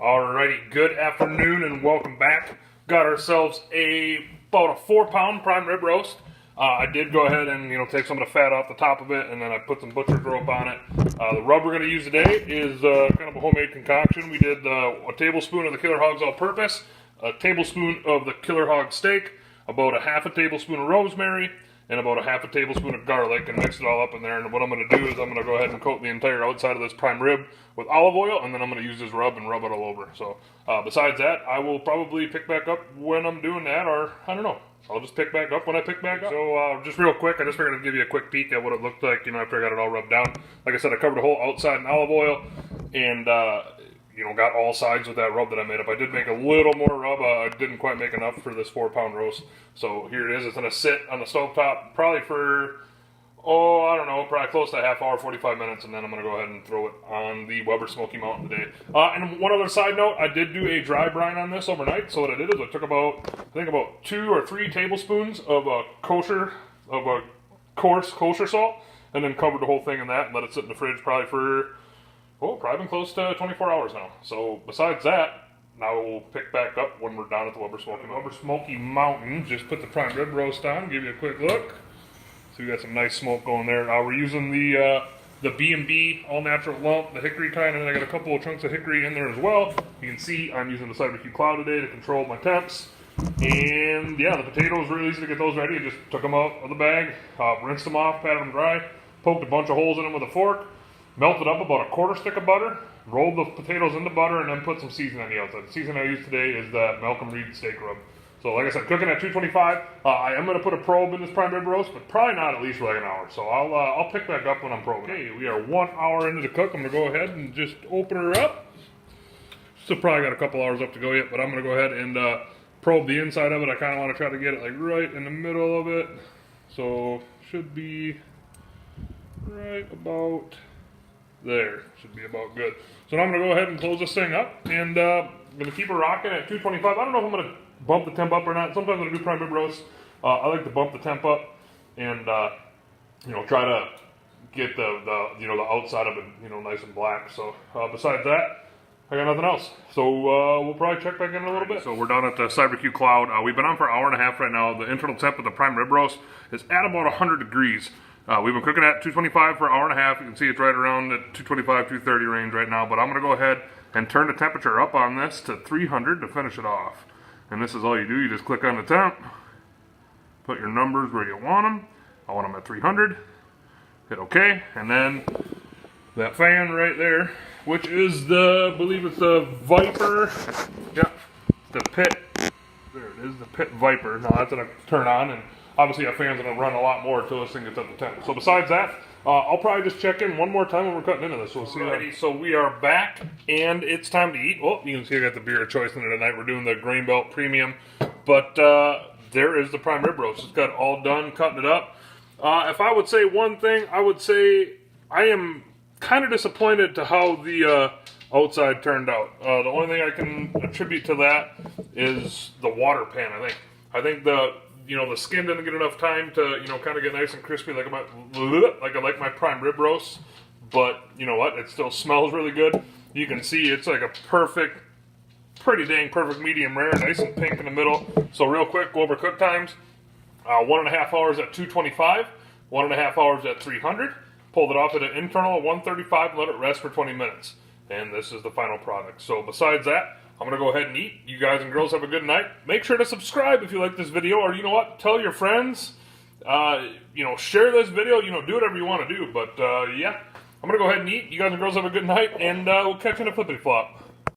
Alrighty, good afternoon and welcome back. Got ourselves about a 4-pound prime rib roast. I did go ahead and take some of the fat off the top of it, and then I put some butcher's rope on it. The rub we're going to use today is kind of a homemade concoction. We did a tablespoon of the Killer Hogs all-purpose, a tablespoon of the Killer Hog steak, about a half a tablespoon of rosemary, and about a half a tablespoon of garlic, and mix it all up in there. And what I'm going to do is I'm going to go ahead and coat the entire outside of this prime rib with olive oil, and then I'm going to use this rub and rub it all over. So besides that, I will probably pick back up when I'm doing that, or I don't know. I'll just pick back up when I pick back up. So just real quick, I just figured I'd give you a quick peek at what it looked like, after I got it all rubbed down. Like I said, I covered the whole outside in olive oil, and got all sides with that rub that I made up. I did make a little more rub. I didn't quite make enough for this 4-pound roast. So here it is. It's going to sit on the stovetop probably for, probably close to a half hour, 45 minutes, and then I'm going to go ahead and throw it on the Weber Smokey Mountain today. And one other side note, I did do a dry brine on this overnight. So what I did is I took about 2 or 3 tablespoons of coarse kosher salt, and then covered the whole thing in that and let it sit in the fridge probably for probably been close to 24 hours now. So besides that, now we'll pick back up when we're down at the Weber Smoky Mountain. Just put the prime rib roast on, give you a quick look. So we got some nice smoke going there. We're using the B&B all natural lump, the hickory kind, and then I got a couple of chunks of hickory in there as well. You can see I'm using the barbecue cloud today to control my temps. And yeah, the potatoes, really easy to get those ready. I just took them out of the bag, rinsed them off, patted them dry, poked a bunch of holes in them with a fork, melted up about a quarter stick of butter, rolled the potatoes in the butter, and then put some seasoning on the outside. The seasoning I use today is the Malcolm Reed steak rub. So like I said, cooking at 225. I am going to put a probe in this prime rib roast, but probably not at least for like an hour. So I'll pick back up when I'm probing. Okay, we are 1 hour into the cook. I'm going to go ahead and just open her up. Still probably got a couple hours up to go yet, but I'm going to go ahead and probe the inside of it. I kind of want to try to get it like right in the middle of it. So should be right about there. Should be about good. So now I'm going to go ahead and close this thing up, and I'm going to keep her rocking at 225. I don't know if I'm going to bump the temp up or not. Sometimes when I do prime rib roast, I like to bump the temp up and try to get the outside of it nice and black. So besides that, I got nothing else. So we'll probably check back in a little bit. So we're down at the barbecue cloud. We've been on for an hour and a half right now. The internal temp of the prime rib roast is at about 100 degrees. We've been cooking at 225 for an hour and a half. You can see it's right around the 225, 230 range right now. But I'm going to go ahead and turn the temperature up on this to 300 to finish it off. And this is all you do. You just click on the temp, put your numbers where you want them. I want them at 300. Hit OK. And then that fan right there, which is I believe it's the Viper. Yeah, the Pit. There it is, the Pit Viper. Now that's going to turn on, and obviously our fan's going to run a lot more until this thing gets up to temp. So besides that, I'll probably just check in one more time when we're cutting into this. We'll see. Alrighty, so we are back, and it's time to eat. Oh, you can see I got the beer of choice in it tonight. We're doing the Grain Belt Premium, but there is the prime rib roast. It's got all done, cutting it up. If I would say one thing, I would say I am kind of disappointed to how the outside turned out. The only thing I can attribute to that is the water pan. I think the skin didn't get enough time to, kind of get nice and crispy like I like my prime rib roast. But you know what? It still smells really good. You can see it's like a pretty dang perfect medium rare, nice and pink in the middle. So real quick, go over cook times. 1.5 hours at 225, 1.5 hours at 300. Pulled it off at an internal of 135 and let it rest for 20 minutes. And this is the final product. So besides that, I'm going to go ahead and eat. You guys and girls have a good night. Make sure to subscribe if you like this video, or you know what? Tell your friends. Share this video. Do whatever you want to do. But yeah, I'm going to go ahead and eat. You guys and girls have a good night, and we'll catch you in a flippity flop.